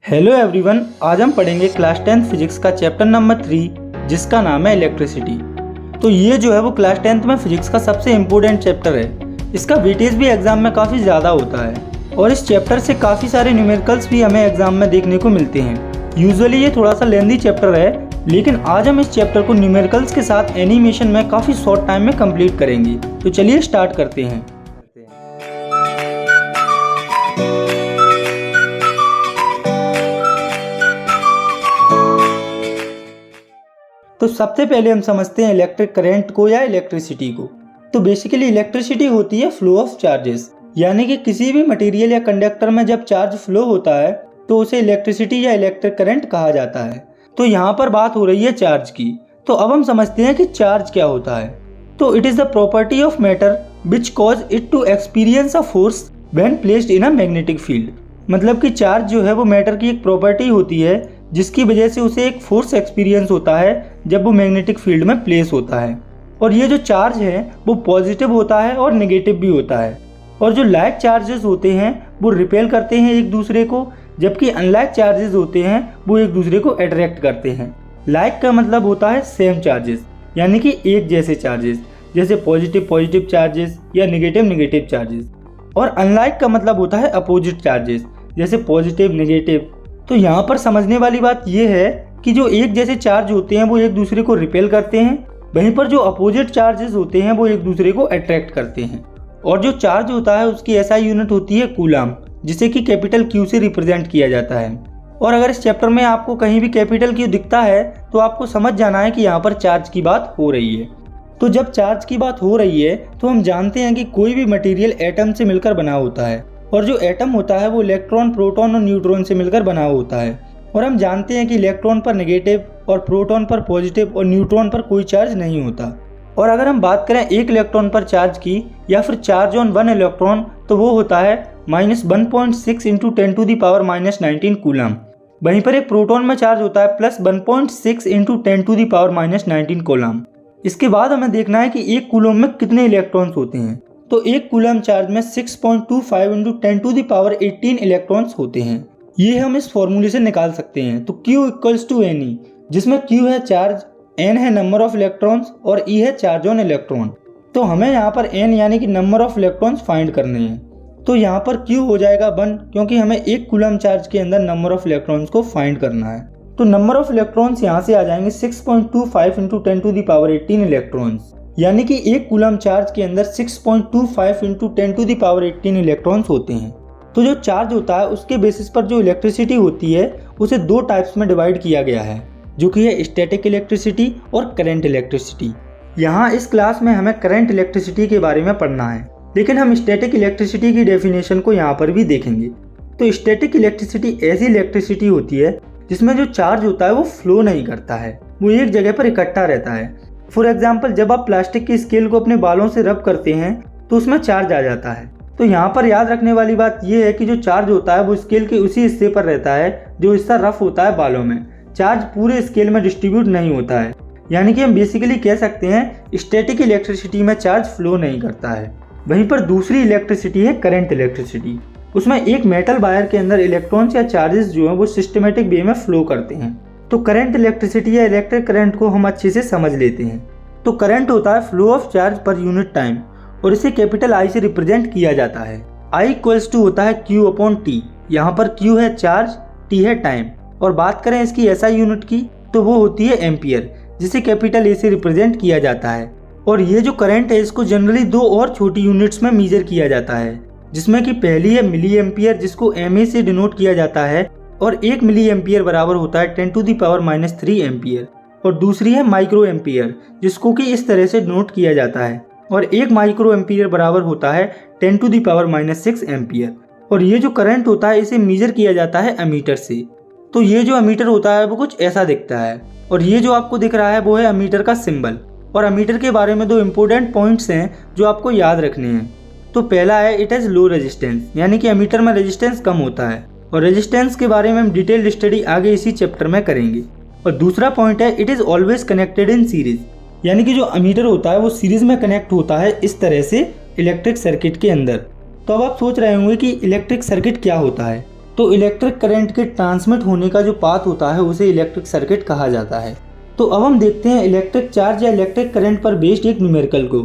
Hello everyone, आज हम पढ़ेंगे क्लास 10th फिजिक्स का चैप्टर नंबर 3 जिसका नाम है इलेक्ट्रिसिटी। तो ये जो है वो क्लास 10th में फिजिक्स का सबसे इम्पोर्टेंट चैप्टर है। इसका वेटेज भी एग्जाम में काफ़ी ज़्यादा होता है और इस चैप्टर से काफ़ी सारे न्यूमेरिकल्स भी हमें एग्जाम में देखने को मिलते हैं। यूजुअली ये थोड़ा सा लेंथी चैप्टर है, लेकिन आज हम इस चैप्टर को न्यूमेरिकल्स के साथ एनिमेशन में काफ़ी शॉर्ट टाइम में कंप्लीट करेंगे। तो चलिए स्टार्ट करते हैं। तो सबसे पहले हम समझते हैं इलेक्ट्रिक करंट को या इलेक्ट्रिसिटी को। तो बेसिकली इलेक्ट्रिसिटी होती है फ्लो ऑफ चार्जेस, यानी कि किसी भी मटेरियल या कंडक्टर में जब चार्ज फ्लो होता है तो उसे इलेक्ट्रिसिटी या इलेक्ट्रिक करंट कहा जाता है। तो यहाँ पर बात हो रही है चार्ज की। तो अब हम समझते हैं कि चार्ज क्या होता है। तो it is the property of matter which cause it to experience a force when placed in a magnetic field. मतलब कि चार्ज जो है वो मैटर की एक प्रॉपर्टी होती है जिसकी वजह से उसे एक फोर्स एक्सपीरियंस होता है जब वो मैग्नेटिक फील्ड में प्लेस होता है। और ये जो चार्ज है वो पॉजिटिव होता है और नेगेटिव भी होता है। और जो लाइक चार्जेस होते हैं वो रिपेल करते हैं एक दूसरे को, जबकि अनलाइक चार्जेस होते हैं वो एक दूसरे को अट्रैक्ट करते हैं। लाइक का मतलब होता है सेम चार्जेस, यानी कि एक जैसे चार्जेस, जैसे पॉजिटिव पॉजिटिव चार्जेस या नेगेटिव नेगेटिव चार्जेस। और अनलाइक का मतलब होता है अपोजिट चार्जेस, जैसे पॉजिटिव नेगेटिव। तो यहाँ पर समझने वाली बात यह है कि जो एक जैसे चार्ज होते हैं वो एक दूसरे को रिपेल करते हैं, वहीं पर जो अपोजिट चार्जेस होते हैं वो एक दूसरे को अट्रैक्ट करते हैं। और जो चार्ज होता है उसकी एसआई यूनिट होती है कूलम, जिसे कि कैपिटल क्यू से रिप्रेजेंट किया जाता है। और अगर इस चैप्टर में आपको कहीं भी कैपिटल क्यू दिखता है तो आपको समझ जाना है कि यहाँ पर चार्ज की बात हो रही है। तो जब चार्ज की बात हो रही है तो हम जानते हैं कि कोई भी मटेरियल एटम से मिलकर बना होता है, और जो एटम होता है वो इलेक्ट्रॉन, प्रोटॉन और न्यूट्रॉन से मिलकर बना होता है। और हम जानते हैं कि इलेक्ट्रॉन पर नेगेटिव और प्रोटॉन पर पॉजिटिव और न्यूट्रॉन पर कोई चार्ज नहीं होता। और अगर हम बात करें एक इलेक्ट्रॉन पर चार्ज की या फिर चार्ज ऑन वन इलेक्ट्रॉन, तो वो होता है -1.6 इंटू 10⁻⁻19 कूलम। वहीं पर एक प्रोटॉन में चार्ज होता है +1.6 इंटू 10⁻⁻19 कूलम। इसके बाद हमें देखना है कि एक कूलम में कितने इलेक्ट्रॉन्स होते हैं। तो एक कूलम चार्ज में 6.25 इंटू 10⁻18 इलेक्ट्रॉन्स होते हैं। ये हम इस फॉर्मूले से निकाल सकते हैं। तो Q इक्वल्स टू NE, जिसमें Q है चार्ज, N है नंबर ऑफ इलेक्ट्रॉन्स और E है चार्ज ऑन इलेक्ट्रॉन। तो हमें यहाँ पर N यानी कि नंबर ऑफ इलेक्ट्रॉन्स फाइंड करने हैं। तो यहाँ पर Q हो जाएगा 1, क्योंकि हमें एक कूलम चार्ज के अंदर नंबर ऑफ इलेक्ट्रॉन्स को फाइंड करना है। तो नंबर ऑफ इलेक्ट्रॉन्स यहाँ से आ जाएंगे 6.25 इंटू 10⁻18 इलेक्ट्रॉन्स, यानी कि एक कूलम चार्ज के अंदर 6.25 इंटू 10⁻18 इलेक्ट्रॉन्स होते हैं। तो जो चार्ज होता है उसके बेसिस पर जो इलेक्ट्रिसिटी होती है उसे दो टाइप्स में डिवाइड किया गया है, जो कि है स्टैटिक इलेक्ट्रिसिटी और करंट इलेक्ट्रिसिटी। यहाँ इस क्लास में हमें करंट इलेक्ट्रिसिटी के बारे में पढ़ना है, लेकिन हम स्टैटिक इलेक्ट्रिसिटी की डेफिनेशन को यहाँ पर भी देखेंगे। तो स्टैटिक इलेक्ट्रिसिटी ऐसी इलेक्ट्रिसिटी होती है जिसमें जो चार्ज होता है वो फ्लो नहीं करता है, वो एक जगह पर इकट्ठा रहता है। फॉर एग्जाम्पल, जब आप प्लास्टिक की स्केल को अपने बालों से रब करते हैं तो उसमें चार्ज आ जाता है। तो यहाँ पर याद रखने वाली बात यह है कि जो चार्ज होता है वो स्केल के उसी हिस्से पर रहता है जो हिस्सा रफ होता है बालों में। चार्ज पूरे स्केल में डिस्ट्रीब्यूट नहीं होता है, यानी कि हम बेसिकली कह सकते हैं स्टैटिक इलेक्ट्रिसिटी में चार्ज फ्लो नहीं करता है। वहीं पर दूसरी इलेक्ट्रिसिटी है करंट इलेक्ट्रिसिटी। उसमें एक मेटल वायर के अंदर इलेक्ट्रॉन्स या चार्जेस जो हैं वो सिस्टमेटिक वे में फ्लो करते हैं। तो करंट इलेक्ट्रिसिटी या इलेक्ट्रिक करंट को हम अच्छे से समझ लेते हैं। तो करंट होता है flow of charge per unit time, और इसे कैपिटल I से रिप्रेजेंट किया जाता है। I इक्वल्स टू होता है Q/T। यहाँ पर Q है चार्ज, T है टाइम। और बात करें इसकी SI यूनिट की तो वो होती है एम्पियर, जिसे कैपिटल A से रिप्रेजेंट किया जाता है। और ये जो करंट है इसको जनरली दो और छोटी यूनिट्स में मेजर किया जाता है, जिसमें कि पहली है मिली एम्पियर, जिसको MA से डिनोट किया जाता है, और 1 मिली एम्पियर बराबर होता है 10⁻³ एम्पियर। और दूसरी है माइक्रो एम्पियर, जिसको कि इस तरह से डिनोट किया जाता है, और 1 माइक्रो एम्पियर बराबर होता है 10⁻⁻6 एम्पियर। और ये जो करंट होता है इसे मेजर किया जाता है अमीटर से। तो ये जो अमीटर होता है वो कुछ ऐसा दिखता है, और ये जो आपको दिख रहा है वो है अमीटर का सिंबल। और अमीटर के बारे में दो इम्पोर्टेंट पॉइंट्स हैं जो आपको याद रखने हैं। तो पहला है इट हैज़ लो रेजिस्टेंस, यानी कि अमीटर में रेजिस्टेंस कम होता है, और रेजिस्टेंस के बारे में हम डिटेल्ड स्टडी आगे इसी चैप्टर में करेंगे। और दूसरा पॉइंट है it is always connected in series, यानी कि जो अमीटर होता है वो सीरीज में कनेक्ट होता है इस तरह से इलेक्ट्रिक सर्किट के अंदर। तो अब आप सोच रहे होंगे कि इलेक्ट्रिक सर्किट क्या होता है। तो इलेक्ट्रिक करंट के ट्रांसमिट होने का जो पाथ होता है उसे इलेक्ट्रिक सर्किट कहा जाता है। तो अब हम देखते हैं इलेक्ट्रिक चार्ज या इलेक्ट्रिक करंट पर बेस्ड एक न्यूमेरिकल को।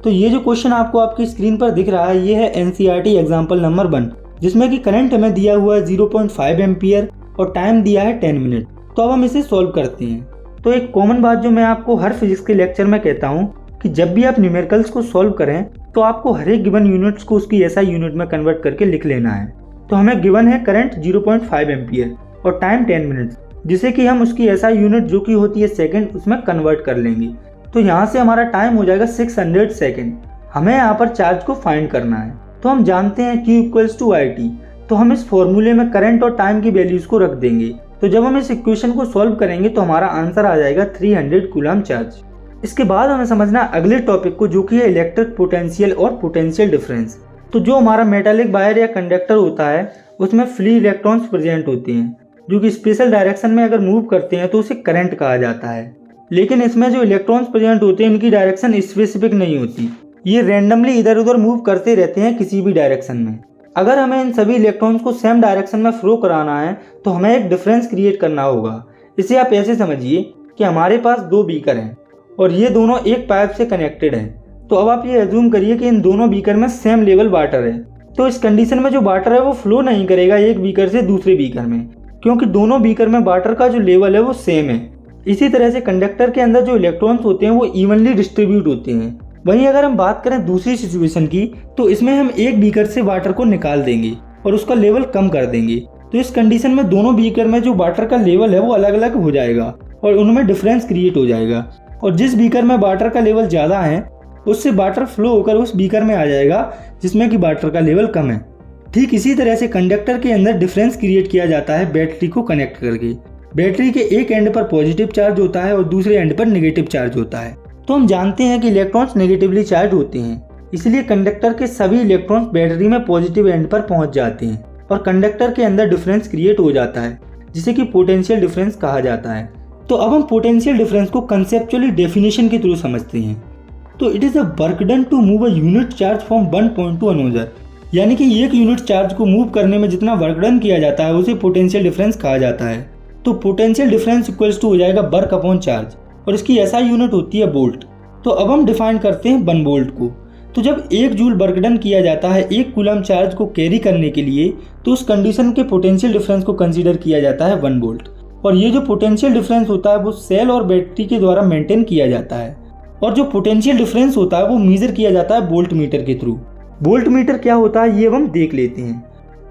तो ये जो क्वेश्चन आपको आपकी स्क्रीन पर दिख रहा है ये है एनसीईआरटी एग्जाम्पल नंबर 1, जिसमें कि करंट हमें दिया हुआ है 0.5 एम्पियर और टाइम दिया है 10 मिनट। तो अब हम इसे सॉल्व करते हैं। तो एक कॉमन बात जो मैं आपको हर फिजिक्स के लेक्चर में कहता हूँ कि जब भी आप न्यूमेरिकल्स को सॉल्व करें तो आपको हर एक गिवन यूनिट्स को उसकी एसआई यूनिट में कन्वर्ट करके लिख लेना है। तो हमें गिवन है करंट 0.5 एम्पियर और टाइम 10 मिनट्स, जिसे कि हम उसकी एसआई यूनिट जो कि होती है सेकंड उसमें कन्वर्ट कर लेंगे। तो यहाँ से हमारा टाइम हो जाएगा 600 सेकंड। हमें यहाँ पर चार्ज को फाइंड करना है। तो हम जानते हैं Q इक्वल्स टू IT। तो हम इस फॉर्मूले में करंट और टाइम की वैल्यूज को रख देंगे। तो जब हम इस इक्वेशन को सॉल्व करेंगे तो हमारा आंसर आ जाएगा 300 कूलम चार्ज। इसके बाद हमें समझना अगले टॉपिक को, जो कि है इलेक्ट्रिक पोटेंशियल और पोटेंशियल डिफरेंस। तो जो हमारा मेटालिक वायर या कंडक्टर होता है उसमें फ्री इलेक्ट्रॉन्स प्रेजेंट होते हैं, जो कि स्पेशल डायरेक्शन में अगर मूव करते हैं तो उसे करंट कहा जाता है। लेकिन इसमें जो इलेक्ट्रॉन्स प्रेजेंट होते हैं इनकी डायरेक्शन स्पेसिफिक नहीं होती, ये रैंडमली इधर उधर मूव करते रहते हैं किसी भी डायरेक्शन में। अगर हमें इन सभी इलेक्ट्रॉन्स को सेम डायरेक्शन में फ्लो कराना है तो हमें एक डिफरेंस क्रिएट करना होगा। इसे आप ऐसे समझिए कि हमारे पास 2 बीकर हैं और ये दोनों एक पाइप से कनेक्टेड हैं। तो अब आप ये एज्यूम करिए कि इन दोनों बीकर में सेम लेवल वाटर है। तो इस कंडीशन में जो वाटर है वो फ्लो नहीं करेगा एक बीकर से दूसरे बीकर में, क्योंकि दोनों बीकर में वाटर का जो लेवल है वो सेम है। इसी तरह से कंडक्टर के अंदर जो इलेक्ट्रॉन्स होते हैं वो इवनली डिस्ट्रीब्यूट होते हैं। वहीं अगर हम बात करें दूसरी सिचुएशन की, तो इसमें हम एक बीकर से वाटर को निकाल देंगे और उसका लेवल कम कर देंगे। तो इस कंडीशन में दोनों बीकर में जो वाटर का लेवल है वो अलग अलग हो जाएगा और उनमें डिफरेंस क्रिएट हो जाएगा। और जिस बीकर में वाटर का लेवल ज़्यादा है उससे वाटर फ्लो होकर उस बीकर में आ जाएगा जिसमें कि वाटर का लेवल कम है। ठीक इसी तरह से कंडक्टर के अंदर डिफरेंस क्रिएट किया जाता है बैटरी को कनेक्ट करके। बैटरी के एक एंड पर पॉजिटिव चार्ज होता है और दूसरे एंड पर नेगेटिव चार्ज होता है। तो हम जानते हैं कि इलेक्ट्रॉन्स नेगेटिवली चार्ज होते हैं, इसलिए कंडक्टर के सभी इलेक्ट्रॉन्स बैटरी में पॉजिटिव एंड पर पहुंच जाते हैं और कंडक्टर के अंदर डिफरेंस क्रिएट हो जाता है, जिसे कि पोटेंशियल डिफरेंस कहा जाता है। तो अब हम पोटेंशियल डिफरेंस को कंसेप्चुअली डेफिनेशन के थ्रू समझते हैं। तो it is a work done to move a unit charge from one point to another, यानी कि एक यूनिट चार्ज को मूव करने में जितना वर्क डन किया जाता है उसे पोटेंशियल डिफरेंस कहा जाता है। तो पोटेंशियल डिफरेंस इक्वल्स टू हो जाएगा वर्क अपॉन चार्ज और इसकी एसआई यूनिट होती है वोल्ट। तो अब हम डिफाइन करते हैं 1 वोल्ट को। तो जब 1 जूल वर्क डन किया जाता है 1 कूलम चार्ज को कैरी करने के लिए, तो उस कंडीशन के पोटेंशियल डिफरेंस को कंसीडर किया जाता है 1 वोल्ट। और ये जो पोटेंशियल डिफरेंस होता है वो सेल और बैटरी के द्वारा मेंटेन किया जाता है। और जो पोटेंशियल डिफरेंस होता है वो मेजर किया जाता है वोल्ट मीटर के थ्रू। वोल्ट मीटर क्या होता है ये हम देख लेते हैं।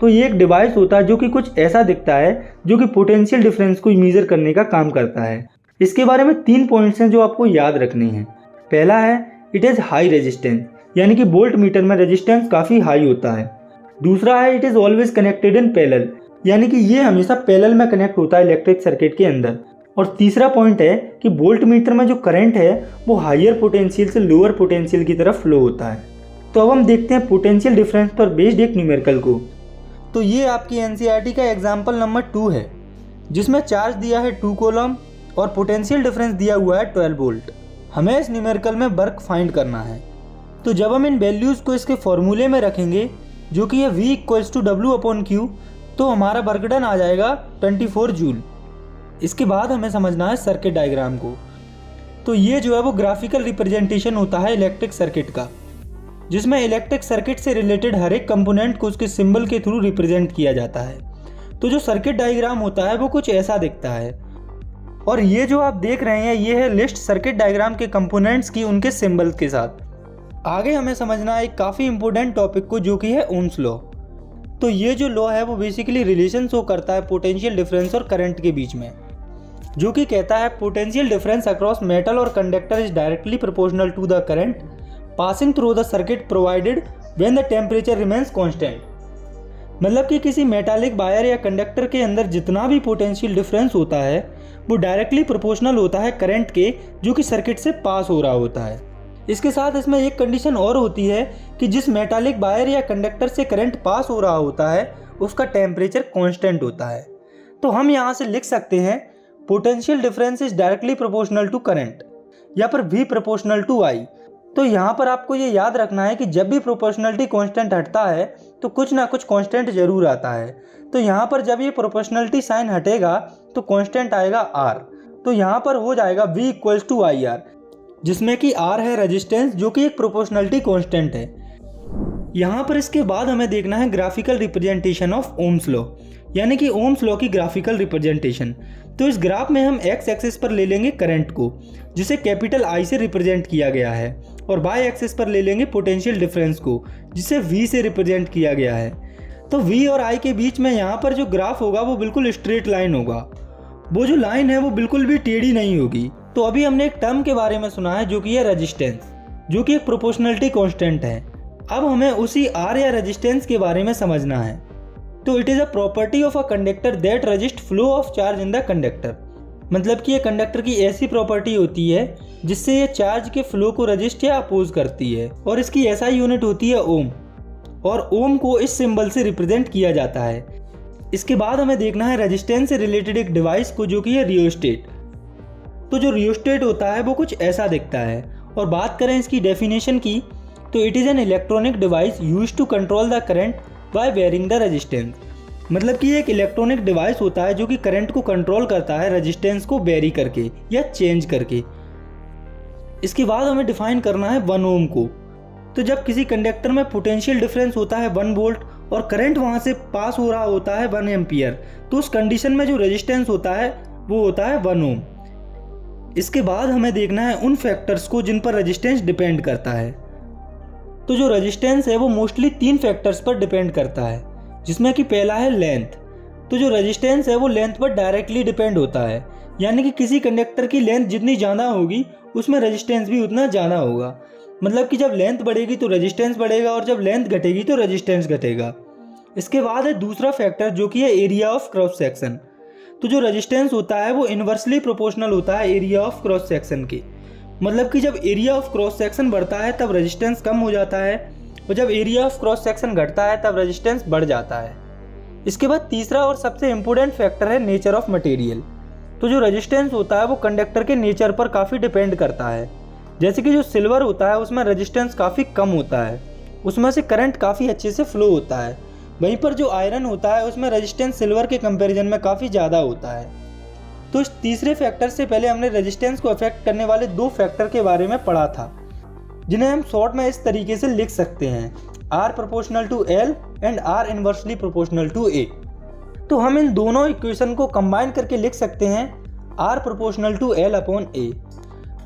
तो ये एक डिवाइस होता है जो कि कुछ ऐसा दिखता है जो कि पोटेंशियल डिफरेंस को मेजर करने का काम करता है। इसके बारे में 3 पॉइंट्स हैं जो आपको याद रखने हैं। पहला है इट इज़ हाई रेजिस्टेंस, यानी कि वोल्ट मीटर में रेजिस्टेंस काफ़ी हाई होता है। दूसरा है it is always connected in parallel, यानी कि ये हमेशा पैरेलल में कनेक्ट होता है इलेक्ट्रिक सर्किट के अंदर। और तीसरा पॉइंट है कि वोल्ट मीटर में जो करंट है वो हायर पोटेंशियल से लोअर पोटेंशियल की तरफ फ्लो होता है। तो अब हम देखते हैं पोटेंशियल डिफरेंस पर बेस्ड एक न्यूमेरिकल को। तो ये आपकी एनसीईआरटी का एग्जाम्पल नंबर 2 है, जिसमें चार्ज दिया है 2 कूलम और पोटेंशियल डिफरेंस दिया हुआ है 12 वोल्ट। हमें इस न्यूमेरिकल में वर्क फाइंड करना है। तो जब हम इन वैल्यूज़ को इसके फॉर्मूले में रखेंगे जो कि है V इक्वल्स टू W/Q, तो हमारा वर्क डन आ जाएगा 24 जूल। इसके बाद हमें समझना है सर्किट डायग्राम को। तो ये जो है वो ग्राफिकल रिप्रेजेंटेशन होता है इलेक्ट्रिक सर्किट का, जिसमें इलेक्ट्रिक सर्किट से रिलेटेड हर एक कंपोनेंट को उसके सिंबल के थ्रू रिप्रेजेंट किया जाता है। तो जो सर्किट डायग्राम होता है वो कुछ ऐसा दिखता है। और ये जो आप देख रहे हैं ये है लिस्ट सर्किट डायग्राम के कंपोनेंट्स की उनके सिंबल्स के साथ। आगे हमें समझना है एक काफ़ी इंपॉर्टेंट टॉपिक को, जो कि है ओम्स लॉ। तो ये जो लॉ है वो बेसिकली रिलेशन शो करता है पोटेंशियल डिफरेंस और करंट के बीच में, जो कि कहता है पोटेंशियल डिफरेंस अक्रॉस मेटल और conductor is directly proportional to the current passing through the circuit provided when the temperature remains constant. मतलब कि किसी मेटालिक वायर या कंडक्टर के अंदर जितना भी पोटेंशियल डिफरेंस होता है वो डायरेक्टली प्रोपोर्शनल होता है करंट के, जो कि सर्किट से पास हो रहा होता है। इसके साथ इसमें एक कंडीशन और होती है कि जिस मेटालिक वायर या कंडक्टर से करंट पास हो रहा होता है उसका टेम्परेचर कांस्टेंट होता है। तो हम यहाँ से लिख सकते हैं potential difference is directly proportional to current, या फिर V प्रोपोर्शनल टू I। तो यहाँ पर आपको ये याद रखना है कि जब भी प्रोपोर्शनलिटी कांस्टेंट हटता है तो कुछ ना कुछ कांस्टेंट जरूर आता है। तो यहाँ पर जब ये प्रोपोर्शनलिटी साइन हटेगा तो कांस्टेंट आएगा R। तो यहाँ पर हो जाएगा V इक्वल्स टू IR, जिसमें कि R है रेजिस्टेंस जो कि एक प्रोपोर्शनलिटी कांस्टेंट है। यहाँ पर इसके बाद हमें देखना है graphical representation of Ohm's law, यानी कि ओम्स लॉ की ग्राफिकल रिप्रेजेंटेशन। तो इस ग्राफ में हम एक्स एक्सिस पर ले लेंगे करंट को, जिसे कैपिटल I से रिप्रेजेंट किया गया है, और वाई एक्सिस पर ले लेंगे पोटेंशियल डिफरेंस को, जिसे V से रिप्रेजेंट किया गया है। तो V और I के बीच में यहाँ पर जो ग्राफ होगा वो बिल्कुल स्ट्रेट लाइन होगा, वो जो लाइन है वो बिल्कुल भी टेढ़ी नहीं होगी। तो अभी हमने एक टर्म के बारे में सुना है जो कि है रेजिस्टेंस, जो कि एक प्रोपोर्शनलिटी कांस्टेंट है। अब हमें उसी R या रेजिस्टेंस के बारे में समझना है। तो it is a property of a conductor that resist flow of charge in the conductor, मतलब कि ये कंडक्टर की ऐसी प्रॉपर्टी होती है जिससे ये चार्ज के फ्लो को रजिस्ट या अपोज करती है, और इसकी ऐसा यूनिट होती है ओम, और ओम को इस सिंबल से रिप्रेजेंट किया जाता है। इसके बाद हमें देखना है रेजिस्टेंस से रिलेटेड एक डिवाइस को जो कि है रियोस्टेट। तो जो रियोस्टेट होता है वो कुछ ऐसा दिखता है, और बात करें इसकी डेफिनेशन की तो it is an electronic device used to control the current by varying the resistance, मतलब कि एक इलेक्ट्रॉनिक डिवाइस होता है जो कि करंट को कंट्रोल करता है रेजिस्टेंस को वेरी करके या चेंज करके। इसके बाद हमें डिफाइन करना है 1 ओम को। तो जब किसी कंडक्टर में पोटेंशियल डिफरेंस होता है 1 वोल्ट और करंट वहाँ से पास हो रहा होता है 1 एम्पियर, तो उस कंडीशन में जो रेजिस्टेंस होता है वो होता है 1 ओम। इसके बाद हमें देखना है उन फैक्टर्स को जिन पर रेजिस्टेंस डिपेंड करता है। तो जो रेजिस्टेंस है वो मोस्टली 3 फैक्टर्स पर डिपेंड करता है, जिसमें कि पहला है लेंथ। तो जो रेजिस्टेंस है वो लेंथ पर डायरेक्टली डिपेंड होता है, यानी कि किसी कंडक्टर की लेंथ जितनी ज़्यादा होगी उसमें रेजिस्टेंस भी उतना ज़्यादा होगा। मतलब कि जब लेंथ बढ़ेगी तो रेजिस्टेंस बढ़ेगा, और जब लेंथ घटेगी तो रेजिस्टेंस घटेगा। इसके बाद है दूसरा फैक्टर जो कि है एरिया ऑफ क्रॉस सेक्शन। तो जो रेजिस्टेंस होता है वो इन्वर्सली प्रोपोर्शनल होता है एरिया ऑफ क्रॉस सेक्शन के, मतलब कि जब एरिया ऑफ क्रॉस सेक्शन बढ़ता है तब रेजिस्टेंस कम हो जाता है, और जब एरिया ऑफ क्रॉस सेक्शन घटता है तब रेजिस्टेंस बढ़ जाता है। इसके बाद तीसरा और सबसे इम्पोर्टेंट फैक्टर है नेचर ऑफ मटेरियल। तो जो रेजिस्टेंस होता है वो कंडक्टर के नेचर पर काफ़ी डिपेंड करता है। जैसे कि जो सिल्वर होता है उसमें रेजिस्टेंस काफ़ी कम होता है, उसमें से करंट काफ़ी अच्छे से फ्लो होता है। वहीं पर जो आयरन होता है उसमें रेजिस्टेंस सिल्वर के कंपैरिजन में काफ़ी ज़्यादा होता है। तो इस तीसरे फैक्टर से पहले हमने रेजिस्टेंस को अफेक्ट करने वाले 2 फैक्टर के बारे में पढ़ा था, जिन्हें हम शॉर्ट में इस तरीके से लिख सकते हैं, R proportional to L and R inversely proportional to A। तो हम इन दोनों इक्वेशन को कंबाइन करके लिख सकते हैं R proportional to L upon A।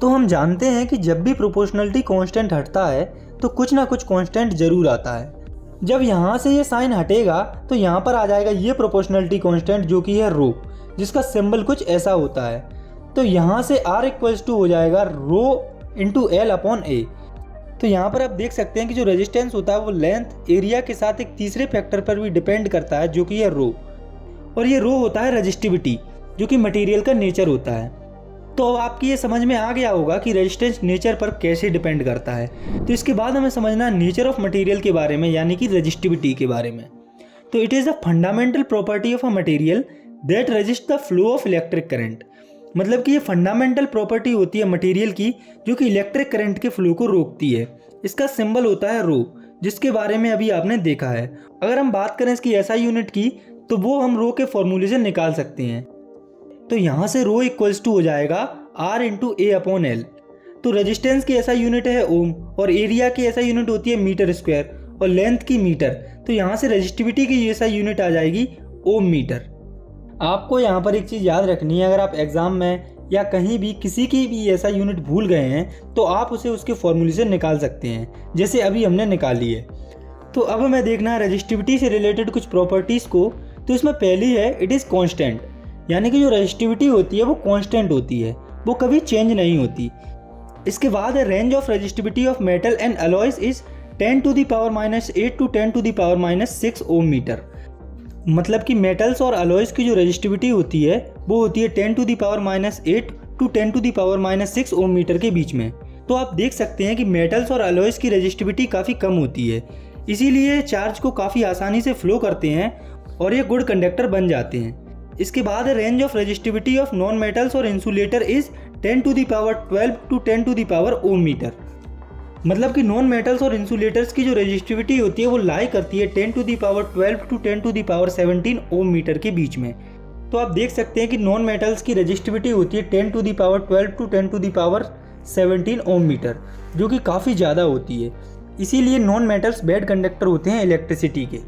तो हम जानते हैं कि जब भी प्रोपोर्शनलिटी कांस्टेंट हटता है तो कुछ ना कुछ कांस्टेंट जरूर आता है। जब यहाँ से ये साइन हटेगा तो यहाँ पर आ जाएगा ये प्रोपोर्शनलिटी कांस्टेंट जो कि है रो, जिसका सिंबल कुछ ऐसा होता है। तो यहाँ से R इक्वल्स टू हो जाएगा rho into L upon A। तो यहाँ पर आप देख सकते हैं कि जो रेजिस्टेंस होता है वो लेंथ एरिया के साथ एक तीसरे फैक्टर पर भी डिपेंड करता है जो कि है रो, और ये रो होता है रेजिस्टिविटी जो कि मटेरियल का नेचर होता है। तो अब आपकी ये समझ में आ गया होगा कि रेजिस्टेंस नेचर पर कैसे डिपेंड करता है। तो इसके बाद हमें समझना है नेचर ऑफ मटेरियल के बारे में, यानी कि रेजिस्टिविटी के बारे में। तो it is the fundamental property of a material that resist the flow of electric current, मतलब कि ये फंडामेंटल प्रॉपर्टी होती है मटेरियल की जो कि इलेक्ट्रिक करंट के फ्लो को रोकती है। इसका सिंबल होता है रो, जिसके बारे में अभी आपने देखा है। अगर हम बात करें इसकी एसआई यूनिट की तो वो हम रो के फॉर्मूले से निकाल सकते हैं। तो यहाँ से रो इक्वल्स टू हो जाएगा R into A upon L। तो रेजिस्टेंस की ऐसा यूनिट है ओम, और एरिया की ऐसा यूनिट होती है मीटर स्क्वायर, और लेंथ की मीटर। तो यहाँ से रेजिस्टिविटी की ऐसा यूनिट आ जाएगी ओम मीटर। आपको यहाँ पर एक चीज़ याद रखनी है, अगर आप एग्जाम में या कहीं भी किसी की भी ऐसा यूनिट भूल गए हैं तो आप उसे उसके फॉर्मूले से निकाल सकते हैं, जैसे अभी हमने निकाली है। तो अब हमें देखना है रेजिस्टिविटी से रिलेटेड कुछ प्रॉपर्टीज़ को। तो इसमें पहली है इट इज़ कॉन्स्टेंट, यानी कि जो रेजिस्टिविटी होती है वो कांस्टेंट होती है, वो कभी चेंज नहीं होती। इसके बाद है range of resistivity of metal and alloys is 10 to the power -8 to 10 to the power -6 ohm metre. मतलब कि मेटल्स और अलॉयज की जो रेजिस्टिविटी होती है वो होती है 10 to the power -8 to 10 to the power -6 ohm metre के बीच में। तो आप देख सकते हैं कि मेटल्स और अलॉयज की रेजिस्टिविटी काफ़ी कम होती है, इसीलिए चार्ज को काफ़ी आसानी से फ्लो करते हैं और ये गुड कंडक्टर बन जाते हैं। इसके बाद range of resistivity of non metals और insulator is 10 to the power 12 to 10 to the power ohm metre. मतलब कि नॉन मेटल्स और इंसुलेटर्स की जो रेजिस्टिविटी होती है वो लाई करती है 10 to the power 12 to 10 to the power 17 ohm metre के बीच में। तो आप देख सकते हैं कि नॉन मेटल्स की रेजिस्टिविटी होती है 10 to the power 12 to 10 to the power 17 ohm metre, जो कि काफ़ी ज़्यादा होती है। इसीलिए नॉन मेटल्स बैड कंडक्टर होते हैं इलेक्ट्रिसिटी के।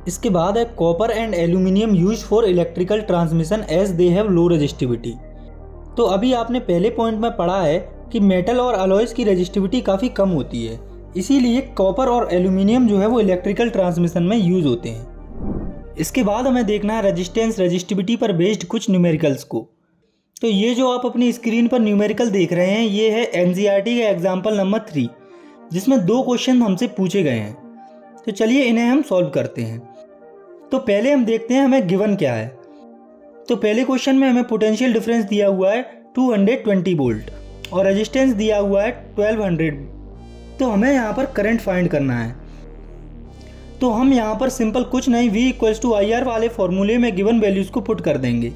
इसके बाद है copper and aluminium use for electrical transmission as they have low resistivity. तो अभी आपने पहले पॉइंट में पढ़ा है कि मेटल और अलॉयज़ की रेजिस्टिविटी काफ़ी कम होती है, इसीलिए कॉपर और एल्यूमिनियम जो है वो इलेक्ट्रिकल ट्रांसमिशन में यूज़ होते हैं। इसके बाद हमें देखना है रेजिस्टेंस रेजिस्टिविटी पर बेस्ड कुछ न्यूमेरिकल्स को। तो ये जो आप अपनी स्क्रीन पर न्यूमेरिकल देख रहे हैं ये है एनसीईआरटी का एग्जाम्पल नंबर 3, जिसमें 2 क्वेश्चन हमसे पूछे गए हैं। तो चलिए इन्हें हम सॉल्व करते हैं। तो पहले हम देखते हैं हमें गिवन क्या है। तो पहले क्वेश्चन में हमें पोटेंशियल डिफरेंस दिया हुआ है 220 वोल्ट और रेजिस्टेंस दिया हुआ है 1200। तो हमें यहाँ पर करंट फाइंड करना है। तो हम यहाँ पर सिंपल कुछ नहीं V=IR वाले फॉर्मूले में गिवन वैल्यूज़ को पुट कर देंगे।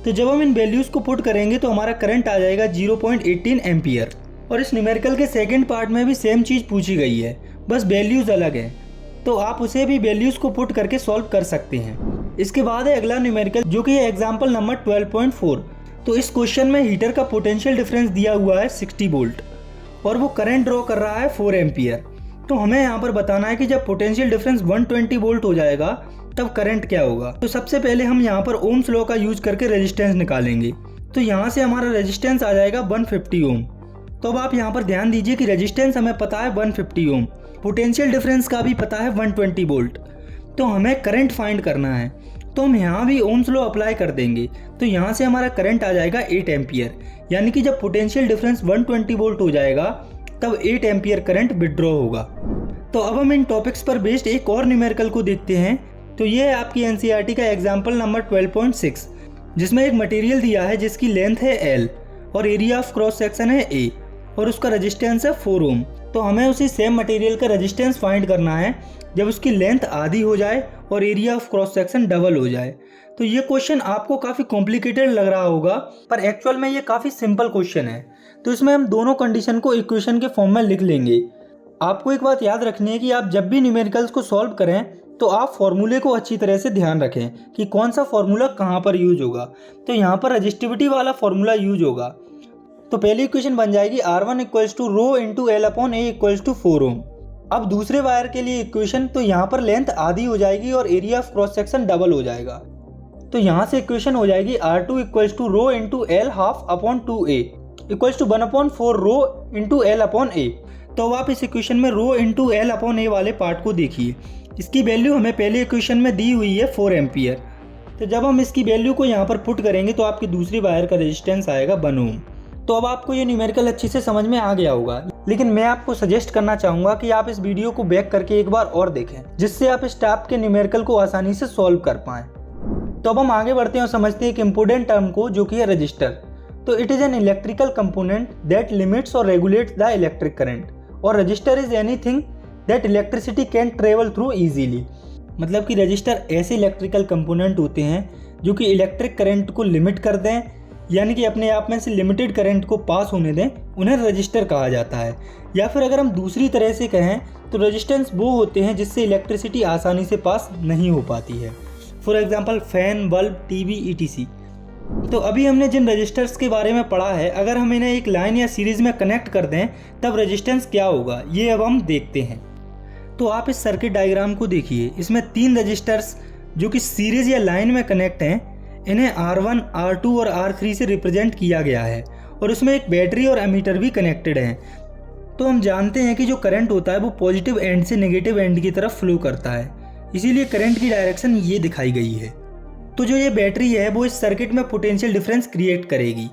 तो जब हम इन वैल्यूज़ को पुट करेंगे तो हमारा करंट आ जाएगा 0.18 एम्पियर। और इस न्यूमेरिकल के सेकंड पार्ट में भी सेम चीज़ पूछी गई है, बस वैल्यूज़ अलग हैं। तो आप उसे भी वैल्यूज़ को पुट करके सॉल्व कर सकते हैं। इसके बाद है अगला न्यूमेरिकल, जो कि है एग्जाम्पल नंबर 12.4। तो इस क्वेश्चन में हीटर का पोटेंशियल डिफरेंस दिया हुआ है 60 वोल्ट और वो करंट ड्रॉ कर रहा है 4 एम्पियर। तो हमें यहाँ पर बताना है कि जब पोटेंशियल डिफरेंस 120 वोल्ट हो जाएगा तब करंट क्या होगा। तो सबसे पहले हम यहाँ पर ओम्स लॉ का यूज करके रेजिस्टेंस निकालेंगे। तो यहाँ से हमारा रेजिस्टेंस आ जाएगा 150 ओम। तो अब आप यहाँ पर ध्यान दीजिए कि रेजिस्टेंस हमें पता है 150 ओम, पोटेंशियल डिफरेंस का भी पता है 120 वोल्ट। तो हमें करंट फाइंड करना है, तो हम यहाँ भी ओम्स लॉ अप्लाई कर देंगे। तो यहाँ से हमारा करंट आ जाएगा 8 एम्पियर, यानी कि जब पोटेंशियल डिफरेंस 120 वोल्ट हो जाएगा तब 8 एम्पियर करंट विड्रॉ होगा। तो अब हम इन टॉपिक्स पर बेस्ड एक और न्यूमेरिकल को देखते हैं। तो ये है आपकी एनसीईआरटी का एग्जाम्पल नंबर 12.6, जिसमें एक मटेरियल दिया है जिसकी लेंथ है L और एरिया ऑफ क्रॉस सेक्शन है A और उसका रेजिस्टेंस है 4 ओम। तो हमें उसी सेम मटेरियल का रेजिस्टेंस फाइंड करना है जब उसकी लेंथ आधी हो जाए और area of cross section double हो जाए। तो ये क्वेश्चन आपको काफ़ी कॉम्प्लिकेटेड लग रहा होगा, पर एक्चुअल में ये काफ़ी सिंपल क्वेश्चन है। तो इसमें हम दोनों कंडीशन को इक्वेशन के फॉर्म में लिख लेंगे। आपको एक बात याद रखनी है कि आप जब भी न्यूमेरिकल्स को सॉल्व करें तो आप फॉर्मूले को अच्छी तरह से ध्यान रखें कि कौन सा फॉर्मूला कहाँ पर यूज होगा। तो यहाँ पर रेजिस्टिविटी वाला फॉर्मूला यूज होगा। तो पहली इक्वेशन बन जाएगी R1 = रो इंटू L/A = 4 ओम। अब दूसरे वायर के लिए इक्वेशन, तो यहाँ पर लेंथ आधी हो जाएगी और area of cross section double हो जाएगा। तो यहाँ से इक्वेशन हो जाएगी R2 = rho into L ½/2A = 1/4 rho into L/A। तो अब आप इस इक्वेशन में रो इंटू L/A वाले पार्ट को देखिए। इसकी वैल्यू हमें पहले इक्वेशन में दी हुई है 4 एम्पियर। तो जब हम इसकी वैल्यू को यहाँ पर पुट करेंगे तो आपकी दूसरी वायर का रेजिस्टेंस आएगा 1 ओम। तो अब आपको ये न्यूमेरिकल अच्छे से समझ में आ गया होगा, लेकिन मैं आपको सजेस्ट करना चाहूँगा कि आप इस वीडियो को बैक करके एक बार और देखें, जिससे आप इस टाइप के न्यूमेरिकल को आसानी से सॉल्व कर पाएँ। तो अब हम आगे बढ़ते हैं और समझते हैं एक इम्पोर्टेंट टर्म को, जो कि है रजिस्टर। तो it is an electrical component that limits और रेगुलेट्स द इलेक्ट्रिक करंट, और register is anything that electricity can travel through easily. मतलब कि रजिस्टर ऐसे इलेक्ट्रिकल कंपोनेंट होते हैं जो कि इलेक्ट्रिक करंट को लिमिट कर दें, यानी कि अपने आप में से लिमिटेड करंट को पास होने दें, उन्हें रजिस्टर कहा जाता है। या फिर अगर हम दूसरी तरह से कहें तो रेजिस्टेंस वो होते हैं जिससे इलेक्ट्रिसिटी आसानी से पास नहीं हो पाती है। For example fan, bulb, TV ETC। तो अभी हमने जिन रजिस्टर्स के बारे में पढ़ा है, अगर हम इन्हें एक लाइन या सीरीज़ में कनेक्ट कर दें तब रेजिस्टेंस क्या होगा, ये अब हम देखते हैं। तो आप इस सर्किट डायग्राम को देखिए। इसमें 3 रजिस्टर्स जो कि सीरीज़ या लाइन में कनेक्ट हैं, इन्हें R1, R2 और R3 से रिप्रेजेंट किया गया है और उसमें एक बैटरी और एमीटर भी कनेक्टेड हैं। तो हम जानते हैं कि जो करंट होता है वो पॉजिटिव एंड से नेगेटिव एंड की तरफ फ्लो करता है, इसीलिए करंट की डायरेक्शन ये दिखाई गई है। तो जो ये बैटरी है वो इस सर्किट में पोटेंशियल डिफरेंस क्रिएट करेगी,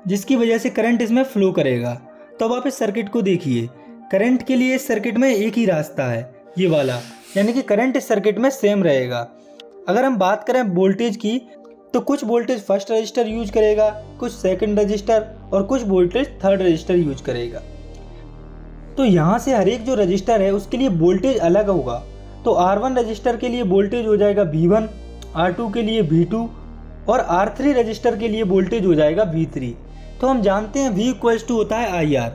जिसकी वजह से करंट इसमें फ्लो करेगा। तो अब आप इस सर्किट को देखिए। करंट के लिए इस सर्किट में एक ही रास्ता है, ये वाला, यानी कि करंट इस सर्किट में सेम रहेगा। अगर हम बात करें वोल्टेज की, तो कुछ वोल्टेज फर्स्ट रजिस्टर यूज करेगा, कुछ सेकंड रजिस्टर और कुछ वोल्टेज थर्ड रजिस्टर यूज करेगा। तो यहाँ से हर एक जो रजिस्टर है उसके लिए वोल्टेज अलग होगा। तो R1 रजिस्टर के लिए वोल्टेज हो जाएगा V1, R2 के लिए V2 और R3 रजिस्टर के लिए वोल्टेज हो जाएगा V3। तो हम जानते हैं V होता है IR।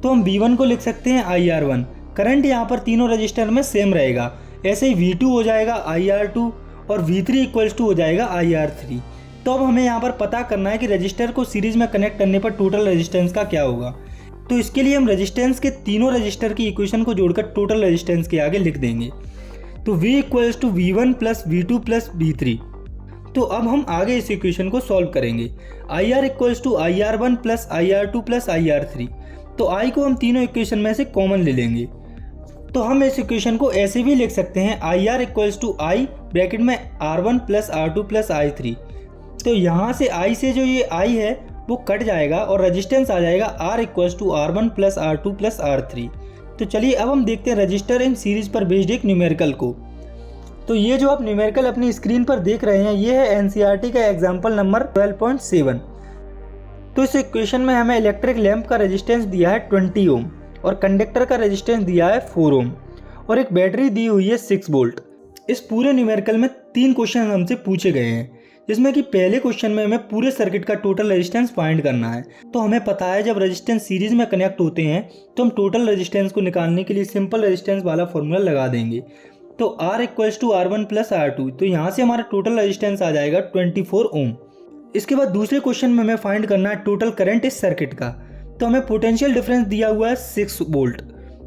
तो हम V1 को लिख सकते हैं IR1। करंट यहाँ पर तीनों रजिस्टर में सेम रहेगा। ऐसे ही V2 हो जाएगा IR2 और V3 इक्वल्स टू हो जाएगा IR3। तो अब हमें यहाँ पर पता करना है कि रजिस्टर को सीरीज में कनेक्ट करने पर टोटल रेजिस्टेंस का क्या होगा। तो इसके लिए हम रेजिस्टेंस के तीनों रजिस्टर की इक्वेशन को जोड़कर टोटल रेजिस्टेंस के आगे लिख देंगे। तो V equals to V1 plus V2 plus V3। तो अब हम आगे इस इक्वेशन को सॉल्व करेंगे। IR equals to IR1 plus IR2 plus IR3। तो I को हम तीनों इक्वेशन में से कॉमन ले लेंगे। तो हम इस इक्वेशन को ऐसे भी लिख सकते हैं IR equals to I bracket में R1 plus R2 plus I3। तो यहाँ से I से जो ये I है वो कट जाएगा और रेजिस्टेंस आ जाएगा R equals to R1 plus R2 plus R3। तो चलिए अब हम देखते हैं रजिस्टर इन सीरीज पर बेस्ड एक न्यूमेरिकल को। तो ये जो आप न्यूमेरिकल अपनी स्क्रीन पर देख रहे हैं ये है NCERT का एग्जाम्पल नंबर 12.7। तो इस इक्वेशन में हमें इलेक्ट्रिक लैंप का रेजिस्टेंस दिया है 20 ओम और कंडक्टर का रेजिस्टेंस दिया है 4 ओम और एक बैटरी दी हुई है 6 वोल्ट। इस पूरे न्यूमेरिकल में 3 क्वेश्चन हमसे पूछे गए हैं, जिसमें कि पहले क्वेश्चन में हमें पूरे सर्किट का टोटल रेजिस्टेंस फाइंड करना है। तो हमें पता है जब रेजिस्टेंस सीरीज में कनेक्ट होते हैं तो हम टोटल रेजिस्टेंस को निकालने के लिए सिंपल रेजिस्टेंस वाला फॉर्मूला लगा देंगे। तो R equals to R1 plus R2। तो यहाँ से हमारा टोटल रेजिस्टेंस आ जाएगा 24 ओम। इसके बाद दूसरे क्वेश्चन में हमें फाइंड करना है टोटल करंट इस सर्किट का। तो हमें पोटेंशियल डिफरेंस दिया हुआ है 6 वोल्ट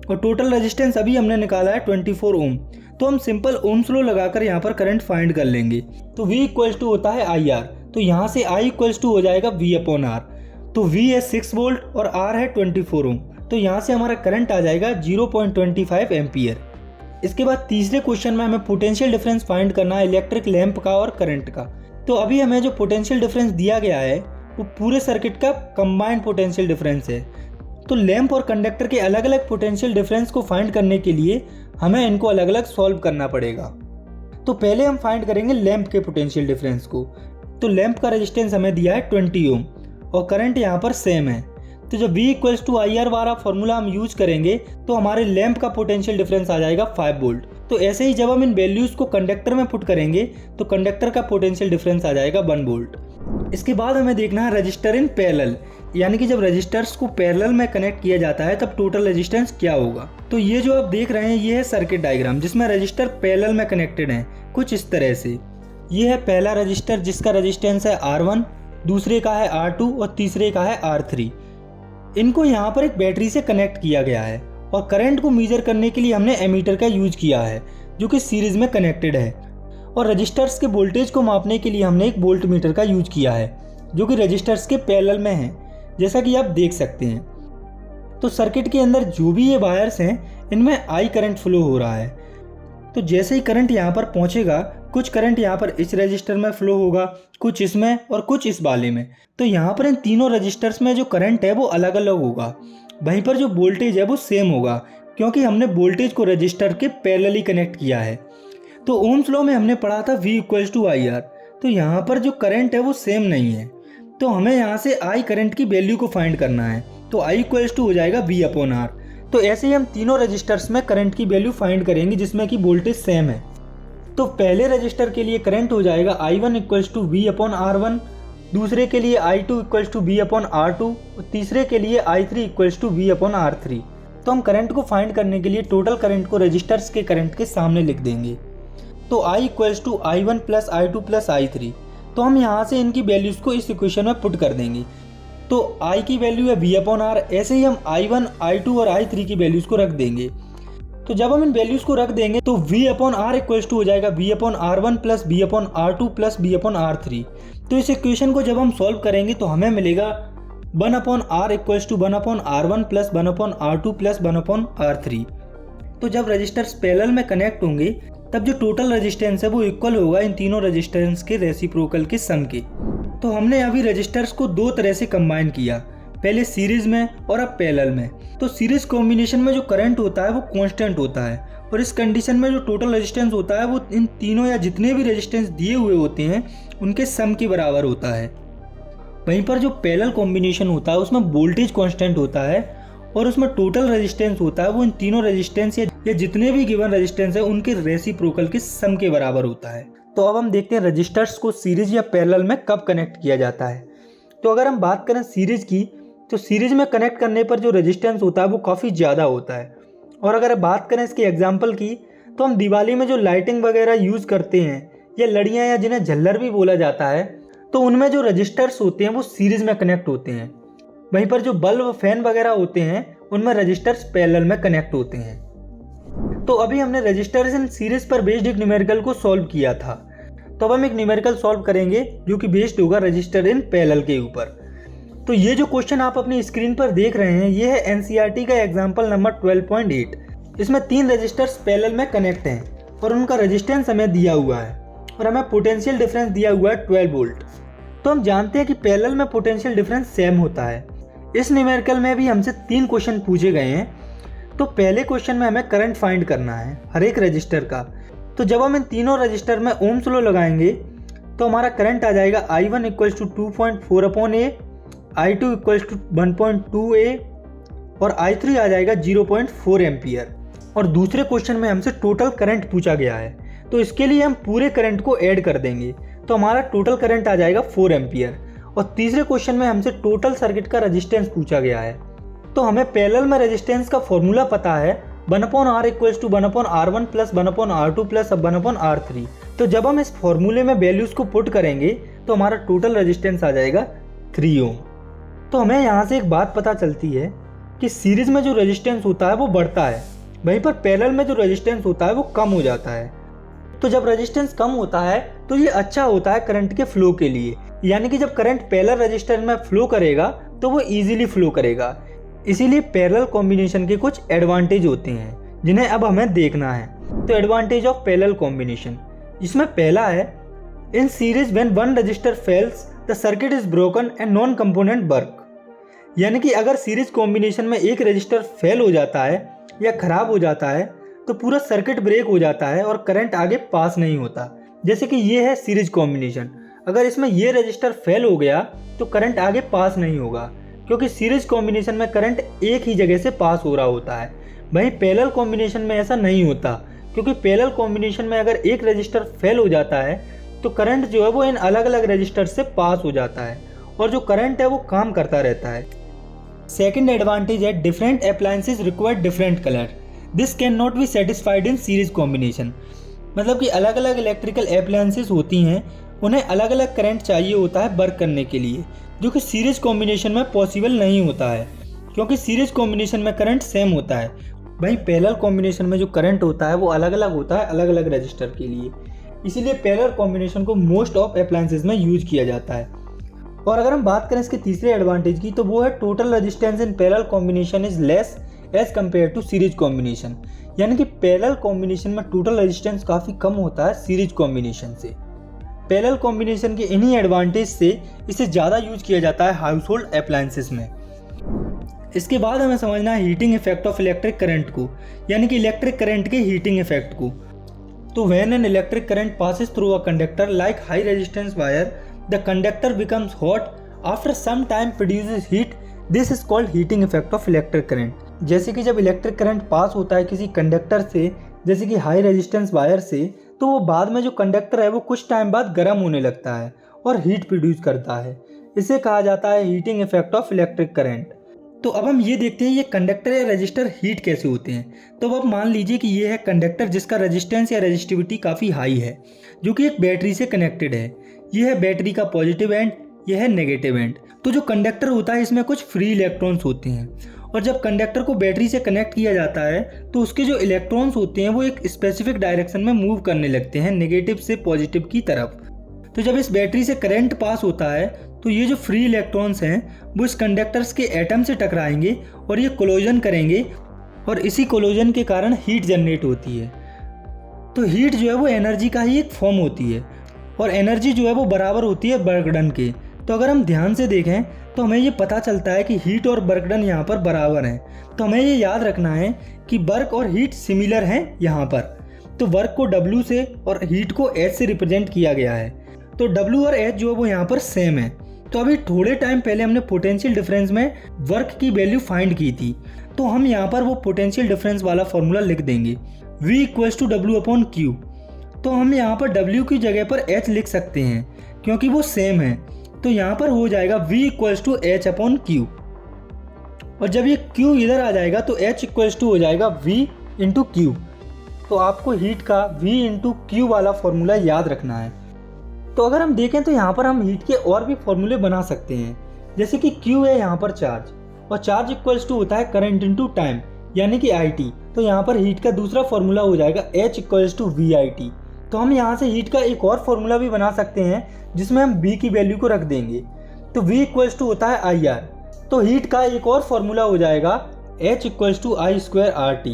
और टोटल रेजिस्टेंस अभी हमने निकाला है 24 ओम। तो हम सिंपल ओम्स लॉ लगाकर यहाँ पर करंट फाइंड कर लेंगे। तो V इक्वल्स टू होता है IR। तो यहाँ से I इक्वल्स टू हो जाएगा V अपॉन R। तो V है 6 वोल्ट और R है 24 ओम। तो यहाँ से हमारा करंट आ जाएगा 0.25 एम्पियर। इसके बाद तीसरे क्वेश्चन में हमें पोटेंशियल डिफरेंस फाइंड करना है इलेक्ट्रिक लैंप का और करंट का। तो अभी हमें जो पोटेंशियल डिफरेंस दिया गया है वो पूरे सर्किट का कंबाइंड पोटेंशियल डिफरेंस है। तो लैंप और कंडक्टर के अलग अलग पोटेंशियल डिफरेंस को फाइंड करने के लिए हमें इनको अलग अलग सॉल्व करना पड़ेगा। तो पहले हम फाइंड करेंगे लैंप के पोटेंशियल डिफरेंस को। तो लैंप का रेजिस्टेंस हमें दिया है 20 ओम और करंट यहाँ पर सेम है। तो जब V इक्वल्स टू IR वाला फॉर्मूला हम यूज करेंगे तो हमारे लैंप का पोटेंशियल डिफरेंस आ जाएगा 5 वोल्ट। तो ऐसे ही जब हम इन वैल्यूज को कंडक्टर में पुट करेंगे तो कंडक्टर का पोटेंशियल डिफरेंस आ जाएगा 1 वोल्ट। इसके बाद हमें देखना है रजिस्टर इन पैरेलल, यानी कि जब रजिस्टर्स को पैरेलल में कनेक्ट किया जाता है तब टोटल रेजिस्टेंस क्या होगा। तो ये जो आप देख रहे हैं ये है सर्किट डायग्राम जिसमें रजिस्टर पैरेलल में कनेक्टेड हैं कुछ इस तरह से। ये है पहला रजिस्टर जिसका रेजिस्टेंस है R1, दूसरे का है R2 और तीसरे का है R3। इनको यहाँ पर एक बैटरी से कनेक्ट किया गया है और करंट को मेजर करने के लिए हमने एमीटर का यूज किया है जो कि सीरीज में कनेक्टेड है। और रजिस्टर्स के वोल्टेज को मापने के लिए हमने एक वोल्ट मीटर का यूज किया है जो कि रजिस्टर्स के पैरेलल में है, जैसा कि आप देख सकते हैं। तो सर्किट के अंदर जो भी ये वायर्स हैं इनमें I करंट फ्लो हो रहा है। तो जैसे ही करंट यहाँ पर पहुँचेगा कुछ करंट यहाँ पर इस रजिस्टर में फ्लो होगा, कुछ इसमें और कुछ इस वाले में। तो यहाँ पर इन तीनों रजिस्टर्स में जो करंट है वो अलग अलग होगा, वहीं पर जो वोल्टेज है वो सेम होगा क्योंकि हमने वोल्टेज को रजिस्टर के पैरेलली कनेक्ट किया है। तो ओम्स लॉ में हमने पढ़ा था V इक्वल्स टू IR। तो यहाँ पर जो करंट है वो सेम नहीं है, तो हमें यहाँ से I करंट की वैल्यू को फाइंड करना है। तो I इक्वल्स टू हो जाएगा V अपॉन R। तो ऐसे ही हम तीनों रजिस्टर्स में करंट की वैल्यू फाइंड करेंगे जिसमें कि वोल्टेज सेम है। तो पहले रजिस्टर के लिए करंट हो जाएगा I1 equals to V upon R1, दूसरे के लिए I2 equals to V upon R2 और तीसरे के लिए I3 equals to V upon R3। तो हम करंट को फाइंड करने के लिए टोटल करंट को रजिस्टर्स के करंट के सामने लिख देंगे। तो I equals to I1 plus I2 plus I3। तो हम यहाँ से इनकी वैल्यूज को इस इक्वेशन में पुट कर देंगे। तो I की वैल्यू है V अपॉन R, ऐसे ही हम I1, I2 और I3 की वैल्यूज को रख देंगे। तो जब हम इन वैल्यूज को रख देंगे तो V upon R equals to हो जाएगा V upon R1 plus V upon R2 plus V upon R3। तो इस इक्वेशन को जब हम सॉल्व करेंगे तो हमें मिलेगा 1 upon R equals to 1 upon R1 plus 1 upon R2 plus 1 upon R3। तो जब रजिस्टर्स पैरेलल में कनेक्ट होंगे तब जो टोटल रेजिस्टेंस है वो इक्वल होगा इन तीनों रेजिस्टेंस के रेसिप्रोकल के सम के। तो हमने अभी रजिस्टर्स को दो तरह से कंबाइन किया, पहले सीरीज में और अब पैरेलल में। तो सीरीज कॉम्बिनेशन में जो करंट होता है वो कांस्टेंट होता है और इस कंडीशन में जो टोटल रेजिस्टेंस होता है वो इन तीनों या जितने भी रेजिस्टेंस दिए हुए होते हैं उनके सम के बराबर होता है। वहीं पर जो पैरेलल कॉम्बिनेशन होता है उसमें वोल्टेज कांस्टेंट होता है और उसमें टोटल रेजिस्टेंस होता है वो इन तीनों रेजिस्टेंस या जितने भी गिवन रेजिस्टेंस है उनके रेसिप्रोकल के सम के बराबर होता है। तो अब हम देखते हैं रजिस्टर्स को सीरीज या पैरेलल में कब कनेक्ट किया जाता है। तो अगर हम बात करें सीरीज की तो सीरीज में कनेक्ट करने पर जो रेजिस्टेंस होता है वो काफ़ी ज़्यादा होता है। और अगर बात करें इसके एग्जाम्पल की, तो हम दिवाली में जो लाइटिंग वगैरह यूज़ करते हैं या लड़ियाँ या जिन्हें झल्लर भी बोला जाता है, तो उनमें जो रजिस्टर्स होते हैं वो सीरीज में कनेक्ट होते हैं। वहीं पर जो बल्ब फैन वगैरह होते हैं उनमें रजिस्टर्स पैरेलल में कनेक्ट होते हैं। तो अभी हमने रजिस्टर्स इन सीरीज पर बेस्ड एक न्यूमेरिकल को सॉल्व किया था। तो अब हम एक न्यूमेरिकल सॉल्व करेंगे जो कि बेस्ड होगा रजिस्टर इन पैरेलल के ऊपर। तो ये जो क्वेश्चन आप अपनी स्क्रीन पर देख रहे हैं ये है एनसीईआरटी का एग्जाम्पल नंबर 12.8। इसमें 3 रजिस्टर्स पैरेलल में कनेक्ट हैं और उनका रेजिस्टेंस हमें दिया हुआ है और हमें पोटेंशियल डिफरेंस दिया हुआ है 12 वोल्ट। तो हम जानते हैं कि पैरेलल में पोटेंशियल डिफरेंस सेम होता है। इस न्यूमेरिकल में भी हमसे 3 क्वेश्चन पूछे गए हैं। तो पहले क्वेश्चन में हमें करंट फाइंड करना है हर एक रजिस्टर का। तो जब हम इन तीनों रजिस्टर में ओम्स लॉ लगाएंगे तो हमारा करंट आ जाएगा I1 = 2.4/A, I2 = 1.2A और I3 आ जाएगा 0.4 एम्पियर। और दूसरे क्वेश्चन में हमसे टोटल करंट पूछा गया है, तो इसके लिए हम पूरे करंट को ऐड कर देंगे तो हमारा टोटल करंट आ जाएगा 4 एम्पियर। और तीसरे क्वेश्चन में हमसे टोटल सर्किट का रेजिस्टेंस पूछा गया है। तो हमें पैरेलल में रेजिस्टेंस का फॉर्मूला पता है 1/R = 1/R1 + 1/R2 + 1/R3। तो जब हम इस फॉर्मूले में वैल्यूज़ को पुट करेंगे तो हमारा टोटल रेजिस्टेंस आ जाएगा 3 ओम। तो हमें यहाँ से एक बात पता चलती है कि सीरीज में जो रेजिस्टेंस होता है वो बढ़ता है, वहीं पर पैरेलल में जो रेजिस्टेंस होता है वो कम हो जाता है। तो जब रेजिस्टेंस कम होता है तो ये अच्छा होता है करंट के फ्लो के लिए, यानी कि जब करंट पैरेलल रेजिस्टेंस में फ्लो करेगा तो वो इजीली फ्लो करेगा। इसीलिए पैरेलल कॉम्बिनेशन के कुछ एडवांटेज होते हैं जिन्हें अब हमें देखना है। तो एडवांटेज ऑफ पैरेलल कॉम्बिनेशन, इसमें पहला है in series when one register fails the circuit is broken and non component work. यानी कि अगर सीरीज कॉम्बिनेशन में एक रजिस्टर फेल हो जाता है या खराब हो जाता है तो पूरा सर्किट ब्रेक हो जाता है और करंट आगे पास नहीं होता। जैसे कि ये है सीरीज कॉम्बिनेशन, अगर इसमें ये रजिस्टर फेल हो गया तो करंट आगे पास नहीं होगा, क्योंकि सीरीज कॉम्बिनेशन में करंट एक ही जगह से पास हो रहा होता है। वहीं पैरेलल कॉम्बिनेशन में ऐसा नहीं होता, क्योंकि पैरेलल कॉम्बिनेशन में अगर एक रजिस्टर फेल हो जाता है तो करंट जो है वो इन अलग अलग रजिस्टर से पास हो जाता है और जो करंट है वो काम करता रहता है। सेकेंड एडवांटेज है different appliances require different colour, this can not be satisfied in series combination. मतलब कि अलग अलग इलेक्ट्रिकल अप्लायंसेस होती हैं, उन्हें अलग अलग करंट चाहिए होता है वर्क करने के लिए, जो कि सीरीज कॉम्बिनेशन में पॉसिबल नहीं होता है, क्योंकि सीरीज कॉम्बिनेशन में करंट सेम होता है। वहीं पैरेलल कॉम्बिनेशन में जो करंट होता है वो अलग अलग होता है अलग अलग रजिस्टर के लिए, इसीलिए पैरेलल कॉम्बिनेशन को मोस्ट ऑफ अप्लायंसेस में यूज किया जाता है। और अगर हम बात करें इसके तीसरे एडवांटेज की, तो वो है total resistance in parallel combination is less as compare to series combination. यानी कि पैरेलल कॉम्बिनेशन में टोटल रेजिस्टेंस काफ़ी कम होता है सीरीज कॉम्बिनेशन से। पैरेलल कॉम्बिनेशन के इन्हीं एडवांटेज से इसे ज़्यादा यूज किया जाता है हाउस होल्ड अप्लायंसेस में। इसके बाद हमें समझना है heating effect of electric current को, यानी कि इलेक्ट्रिक करंट के हीटिंग इफेक्ट को। तो when an electric current passes through a conductor like high resistance wire, the conductor becomes hot, after some time produces heat, this is called heating effect of electric current। जैसे कि जब electric current pass होता है किसी conductor से, जैसे कि high resistance wire से, तो वो बाद में जो कंडक्टर है वो कुछ टाइम बाद गर्म होने लगता है और हीट प्रोड्यूस करता है। इसे कहा जाता है heating effect of electric current. तो अब हम ये देखते हैं ये कंडक्टर या रजिस्टर हीट कैसे होते हैं। तो अब मान लीजिए कि ये है कंडक्टर जिसका रेजिस्टेंस या रेजिस्टिविटी काफ़ी हाई है, जो कि एक बैटरी से कनेक्टेड है। ये है बैटरी का पॉजिटिव एंड, ये है नेगेटिव एंड। तो जो कंडक्टर होता है इसमें कुछ फ्री इलेक्ट्रॉन्स होते हैं, और जब कंडक्टर को बैटरी से कनेक्ट किया जाता है तो उसके जो इलेक्ट्रॉन्स होते हैं वो एक स्पेसिफिक डायरेक्शन में मूव करने लगते हैं, नेगेटिव से पॉजिटिव की तरफ। तो जब इस बैटरी से करंट पास होता है तो ये जो फ्री इलेक्ट्रॉन्स हैं वो इस कंडक्टर्स के एटम से टकराएंगे और ये कोलोजन करेंगे, और इसी कोलोजन के कारण हीट जनरेट होती है। तो हीट जो है वो एनर्जी का ही एक फॉर्म होती है, और एनर्जी जो है वो बराबर होती है वर्क डन के। तो अगर हम ध्यान से देखें तो हमें ये पता चलता है कि हीट और वर्क डन यहाँ पर बराबर हैं। तो हमें ये याद रखना है कि वर्क और हीट सिमिलर हैं यहाँ पर। तो वर्क को W से और हीट को H से रिप्रेजेंट किया गया है। तो W और H जो है वो यहाँ पर सेम है। तो अभी थोड़े टाइम पहले हमने पोटेंशियल डिफरेंस में वर्क की वैल्यू फाइंड की थी, तो हम यहाँ पर वो पोटेंशियल डिफरेंस वाला फॉर्मूला लिख देंगे, V = W/Q। तो हम यहाँ पर W की जगह पर H लिख सकते हैं क्योंकि वो सेम है। तो यहाँ पर हो जाएगा V = H/Q। और जब ये Q इधर आ जाएगा तो H इक्वल्स टू हो जाएगा V इंटू क्यू। तो आपको हीट का V इंटू क्यू वाला फॉर्मूला याद रखना है। तो अगर हम देखें तो यहाँ पर हम हीट के और भी फॉर्मूले बना सकते हैं, जैसे कि Q है यहाँ पर चार्ज, और चार्ज इक्वल्स टू होता है करंट इंटू टाइम यानी कि IT। तो यहाँ पर हीट का दूसरा फॉर्मूला हो जाएगा H इक्वल्स टू VIT। तो हम यहाँ से हीट का एक और फॉर्मूला भी बना सकते हैं जिसमें हम B की वैल्यू को रख देंगे। तो V इक्वल्स टू होता है IR। तो हीट का एक और फॉर्मूला हो जाएगा H equals to I square RT।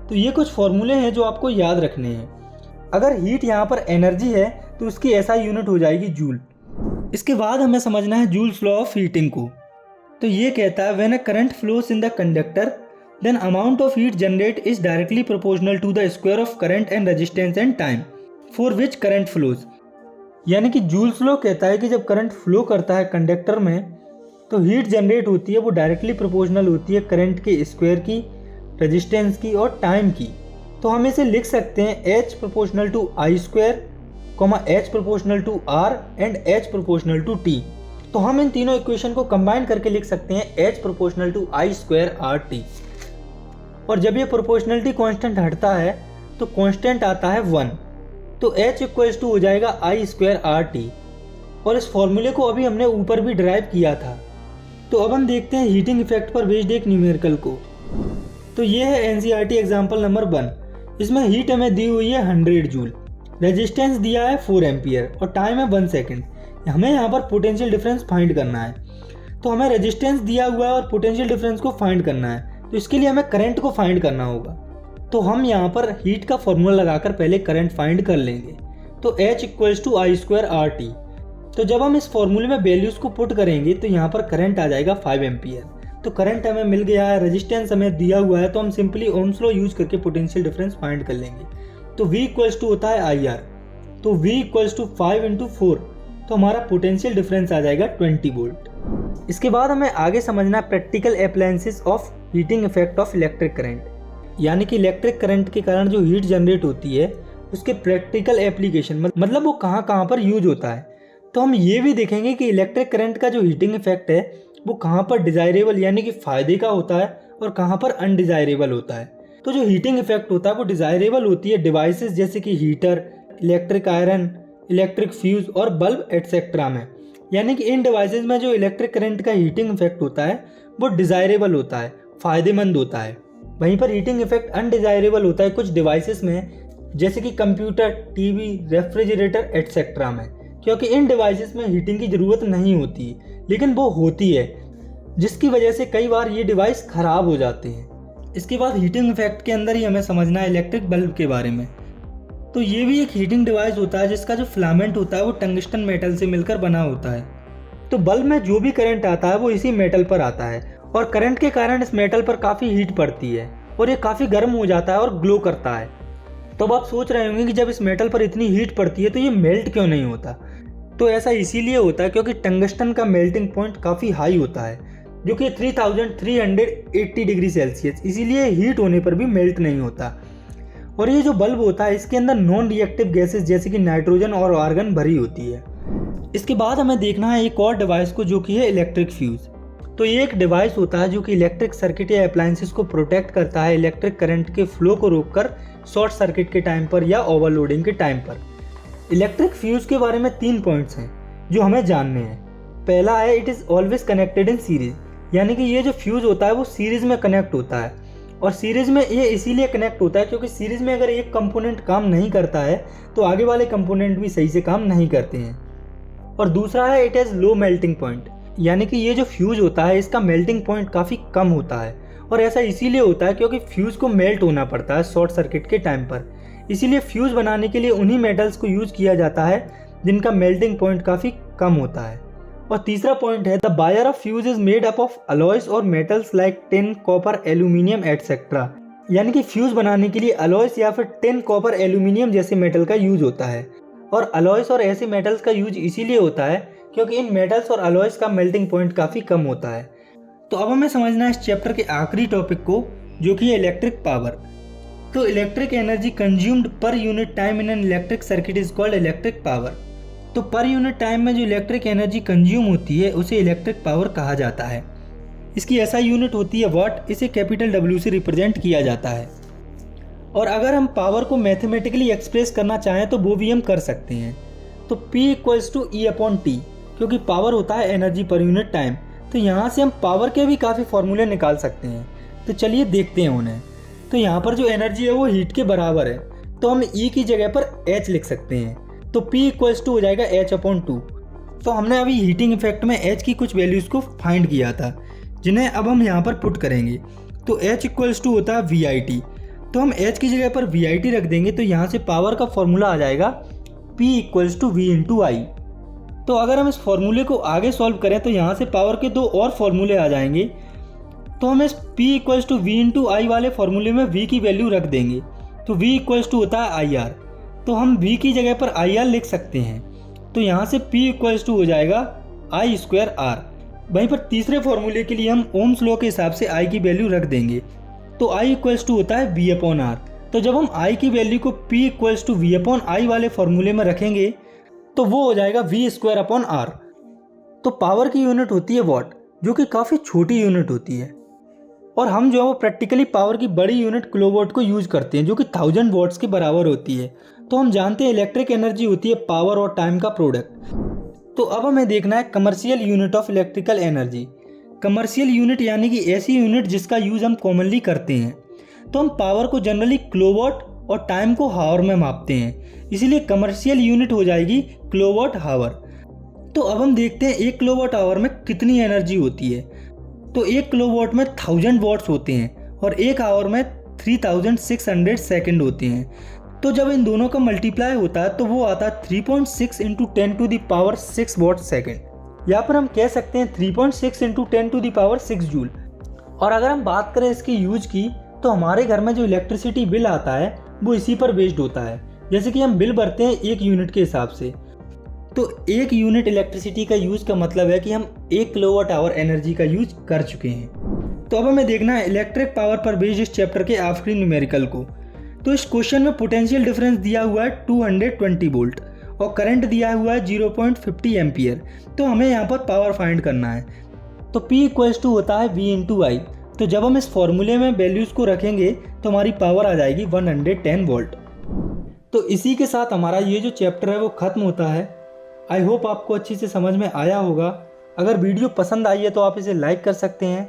तो ये कुछ फॉर्मूले हैं जो आपको याद रखने हैं। अगर हीट यहाँ पर एनर्जी है तो उसकी SI यूनिट हो जाएगी जूल। इसके बाद हमें समझना है जूल्स लॉ ऑफ हीटिंग को। तो ये कहता है when a current flows in the conductor then amount of heat generate is directly proportional to the square of current and resistance and time for which current flows. यानी कि joules law कहता है कि जब करंट फ्लो करता है conductor में तो हीट जनरेट होती है वो डायरेक्टली प्रोपोर्शनल होती है करंट के स्क्वायर की, रेजिस्टेंस की और टाइम की। तो हम इसे लिख सकते हैं H proportional to I square, H proportional to R and H proportional to T। तो हम इन तीनों इक्वेशन को कंबाइन करके लिख सकते हैं H proportional to I square RT। और जब ये प्रोपोर्शनलिटी कांस्टेंट हटता है तो कांस्टेंट आता है 1। तो H इक्वल्स टू हो जाएगा I स्क्वायर RT। और इस फॉर्मूले को अभी हमने ऊपर भी ड्राइव किया था। तो अब हम देखते हैं हीटिंग इफेक्ट पर बेस्ड एक न्यूमेरिकल को। तो ये है NCERT एग्जाम्पल नंबर 1। इसमें हीट हमें दी हुई है 100 जूल, रेजिस्टेंस दिया है 4 एम्पियर और टाइम है 1 सेकेंड। हमें यहाँ पर पोटेंशियल डिफरेंस फाइंड करना है। तो हमें रेजिस्टेंस दिया हुआ है और पोटेंशियल डिफरेंस को फाइंड करना है। तो इसके लिए हमें करंट को फाइंड करना होगा। तो हम यहाँ पर हीट का फॉर्मूला लगाकर पहले करंट फाइंड कर लेंगे। तो H equals to I square RT। तो जब हम इस फॉर्मूले में वैल्यूज को पुट करेंगे तो यहाँ पर करंट आ जाएगा 5 एम्पियर। तो करंट हमें मिल गया है, रेजिस्टेंस हमें दिया हुआ है, तो हम सिंपली ओम्स लॉ यूज करके पोटेंशियल डिफरेंस फाइंड कर लेंगे। तो V इक्वल्स टू होता है IR। तो V इक्वल्स टू 5 इंटू 4। तो हमारा पोटेंशियल डिफरेंस आ जाएगा 20 वोल्ट। इसके बाद हमें आगे समझना है practical appliances of heating effect of electric current, यानी कि इलेक्ट्रिक करंट के कारण जो हीट जनरेट होती है उसके प्रैक्टिकल एप्लीकेशन, मतलब वो कहाँ कहाँ पर यूज होता है। तो हम ये भी देखेंगे कि इलेक्ट्रिक करंट का जो हीटिंग इफेक्ट है वो कहाँ पर डिजायरेबल यानी कि फ़ायदे का होता है और कहाँ पर अनडिजायरेबल होता है। तो जो हीटिंग इफेक्ट होता है वो डिजायरेबल होती है डिवाइसेस जैसे कि heater, electric iron, electric fuse और बल्ब एटसेट्रा में। यानी कि इन डिवाइसेस में जो इलेक्ट्रिक करंट का हीटिंग इफेक्ट होता है वो डिजायरेबल होता है, फ़ायदेमंद होता है। वहीं पर हीटिंग इफेक्ट अनडिजायरेबल होता है कुछ डिवाइसेस में जैसे कि कंप्यूटर, टीवी, रेफ्रिजरेटर एटसेट्रा में, क्योंकि इन डिवाइसेस में हीटिंग की ज़रूरत नहीं होती लेकिन वो होती है, जिसकी वजह से कई बार ये डिवाइस ख़राब हो जाते हैं। इसके बाद हीटिंग इफेक्ट के अंदर ही हमें समझना है इलेक्ट्रिक बल्ब के बारे में। तो ये भी एक हीटिंग डिवाइस होता है जिसका जो फिलामेंट होता है वो टंगस्टन मेटल से मिलकर बना होता है। तो बल्ब में जो भी करंट आता है वो इसी मेटल पर आता है और करंट के कारण इस मेटल पर काफ़ी हीट पड़ती है और ये काफ़ी गर्म हो जाता है और ग्लो करता है। तो अब आप सोच रहे होंगे कि जब इस मेटल पर इतनी हीट पड़ती है तो ये मेल्ट क्यों नहीं होता। तो ऐसा इसीलिए होता है क्योंकि टंगस्टन का मेल्टिंग पॉइंट काफ़ी हाई होता है, जो कि 3380 डिग्री सेल्सियस, इसीलिए हीट होने पर भी मेल्ट नहीं होता। और ये जो बल्ब होता है इसके अंदर नॉन रिएक्टिव गैसेस जैसे कि नाइट्रोजन और आर्गन भरी होती है। इसके बाद हमें देखना है एक और डिवाइस को जो कि है इलेक्ट्रिक फ्यूज़। तो ये एक डिवाइस होता है जो कि इलेक्ट्रिक सर्किट या अप्लायंसेस को प्रोटेक्ट करता है इलेक्ट्रिक करंट के फ्लो को रोककर शॉर्ट सर्किट के टाइम पर या ओवरलोडिंग के टाइम पर। इलेक्ट्रिक फ्यूज़ के बारे में 3 पॉइंट्स हैं जो हमें जानने हैं। पहला है it is always connected in series, यानी कि ये जो फ्यूज़ होता है वो सीरीज़ में कनेक्ट होता है। और सीरीज़ में ये इसीलिए कनेक्ट होता है क्योंकि सीरीज़ में अगर एक कंपोनेंट काम नहीं करता है तो आगे वाले कंपोनेंट भी सही से काम नहीं करते हैं। और दूसरा है it has low melting point, यानी कि ये जो फ्यूज़ होता है इसका मेल्टिंग पॉइंट काफ़ी कम होता है। और ऐसा इसीलिए होता है क्योंकि फ्यूज़ को मेल्ट होना पड़ता है शॉर्ट सर्किट के टाइम पर, इसीलिए फ्यूज़ बनाने के लिए उन्हीं मेटल्स को यूज़ किया जाता है जिनका मेल्टिंग पॉइंट काफ़ी कम होता है। और तीसरा पॉइंट है the wire of fuse is made up of alloys और metals like tin, copper, aluminium etcetera, यानी कि फ्यूज़ बनाने के लिए अलॉयस या फिर टिन, कॉपर, एल्यूमिनियम जैसे मेटल का यूज़ होता है। और अलॉयस और ऐसे मेटल्स का यूज इसीलिए होता है क्योंकि इन मेटल्स और अलॉयस का मेल्टिंग पॉइंट काफ़ी कम होता है। तो अब हमें समझना है इस चैप्टर के आखिरी टॉपिक को जो कि है इलेक्ट्रिक पावर। तो electric energy consumed per unit time in an electric circuit is called electric power. तो पर यूनिट टाइम में जो इलेक्ट्रिक एनर्जी कंज्यूम होती है उसे इलेक्ट्रिक पावर कहा जाता है। इसकी SI यूनिट होती है वाट, इसे कैपिटल W से रिप्रेजेंट किया जाता है। और अगर हम पावर को मैथमेटिकली एक्सप्रेस करना चाहें तो वो भी हम कर सकते हैं। तो P = E/T, क्योंकि पावर होता है एनर्जी पर यूनिट टाइम, तो यहाँ से हम पावर के भी काफ़ी फॉर्मूले निकाल सकते हैं। तो चलिए देखते हैं उन्हें। तो यहाँ पर जो एनर्जी है वो हीट के बराबर है, तो हम E की जगह पर H लिख सकते हैं। तो P = हो जाएगा H/2। तो हमने अभी हीटिंग इफेक्ट में H की कुछ वैल्यूज़ को फाइंड किया था, जिन्हें अब हम यहाँ पर पुट करेंगे। तो H = होता है VIT, तो हम H की जगह पर VIT रख देंगे। तो यहाँ से पावर का फॉर्मूला आ जाएगा P = V/I। तो अगर हम इस फॉर्मूले को आगे सॉल्व करें तो यहाँ से पावर के 2 और फॉर्मूले आ जाएंगे। तो हम इस P = V/I वाले फॉर्मूले में V की वैल्यू रख देंगे। तो V = होता है IR, तो हम V की जगह पर IR लिख सकते हैं। तो यहाँ से P = हो जाएगा I²R। वहीं पर तीसरे फॉर्मूले के लिए हम ओम्स लॉ के हिसाब से I की वैल्यू रख देंगे। तो I = होता है V/R। तो जब हम I की वैल्यू को P = V/I वाले फॉर्मूले में रखेंगे तो वो हो जाएगा V²/R। तो पावर की यूनिट होती है वाट, जो कि काफ़ी छोटी यूनिट होती है। और हम जो है वो प्रैक्टिकली पावर की बड़ी यूनिट किलोवाट को यूज करते हैं, जो कि 1000 वॉट्स के बराबर होती है। तो हम जानते हैं इलेक्ट्रिक एनर्जी होती है पावर और टाइम का प्रोडक्ट। तो अब हमें देखना है commercial unit of electrical energy. Commercial unit यानी कि ऐसी यूनिट जिसका यूज हम कॉमनली करते हैं। तो हम पावर को जनरली किलोवाट और टाइम को हावर में मापते हैं, इसीलिए कमर्शियल यूनिट हो जाएगी किलोवाट/हावर। तो अब हम देखते हैं 1 किलोवाट/आवर में कितनी एनर्जी होती है। तो 1 किलोवाट में 1000 वॉट्स होते हैं और 1 आवर में 3600 सेकंड होते हैं। तो जब इन दोनों का मल्टीप्लाई होता है तो वो आता है 3.6 × 10⁶ वॉट सेकंड। यहाँ पर हम कह सकते हैं 3.6 × 10⁶ जूल। और अगर हम बात करें इसकी यूज की, तो हमारे घर में जो इलेक्ट्रिसिटी बिल आता है वो इसी पर बेस्ड होता है। जैसे कि हम बिल भरते हैं 1 यूनिट के हिसाब से। तो 1 यूनिट इलेक्ट्रिसिटी का यूज का मतलब है कि हम 1 किलोवाट/आवर एनर्जी का यूज कर चुके हैं। तो अब हमें देखना है इलेक्ट्रिक पावर पर बेस्ड इस चैप्टर के आखिरी न्यूमेरिकल को। तो इस क्वेश्चन में पोटेंशियल डिफरेंस दिया हुआ है 220 वोल्ट और करंट दिया हुआ है 0.50 एम्पियर। तो हमें यहाँ पर पावर फाइंड करना है। तो P = होता है V/I। तो जब हम इस फॉर्मूले में वैल्यूज़ को रखेंगे तो हमारी पावर आ जाएगी 110 वोल्ट। तो इसी के साथ हमारा ये जो चैप्टर है वो ख़त्म होता है। आई होप आपको अच्छी से समझ में आया होगा। अगर वीडियो पसंद आई है तो आप इसे लाइक कर सकते हैं,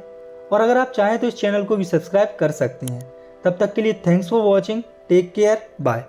और अगर आप चाहें तो इस चैनल को भी सब्सक्राइब कर सकते हैं। तब तक के लिए thanks for watching, take care, bye.